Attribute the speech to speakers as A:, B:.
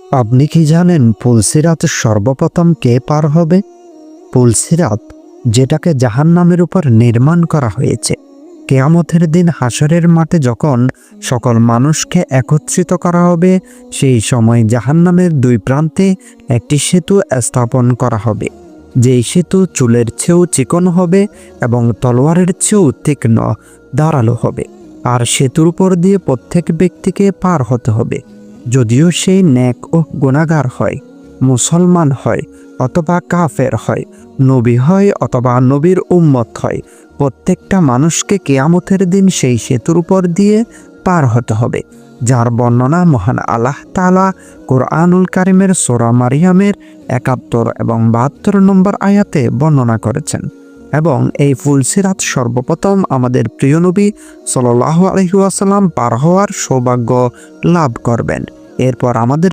A: আপনি কি জানেন পুলসিরাত সর্বপ্রথম কে পার হবে? পুলসিরাত, যেটাকে জাহান্নামের উপর নির্মাণ করা হয়েছে, কিয়ামতের দিন হাশরের মাঠে যখন সকল মানুষকে একত্রিত করা হবে, সেই সময় জাহান্নামের দুই প্রান্তে একটি সেতু স্থাপন করা হবে। যেই সেতু চুলের চেয়েও চিকন হবে এবং তলোয়ারের চেয়েও তীক্ষ্ণ ধারালো হবে। আর সেতুর উপর দিয়ে প্রত্যেক ব্যক্তিকে পার হতে হবে, যদিও সেই নেক ও গুনাহগার হয়, মুসলমান হয় অথবা কাফের হয়, নবী হয় অথবা নবীর উম্মত হয়, প্রত্যেকটা মানুষকে কিয়ামতের দিন সেই সেতুর উপর দিয়ে পার হতে হবে, যার বর্ণনা মহান আল্লাহ তাআলা কুরআনুল কারীমের সূরা মারিয়ামের ৭১ এবং ৭২ নম্বর আয়াতে বর্ণনা করেছেন। এবং এই ফুলসিরাত সর্বপ্রথম আমাদের প্রিয় নবী সাল্লাল্লাহু আলাইহি ওয়াসাল্লাম পার হওয়ার সৌভাগ্য লাভ করবেন। এরপর আমাদের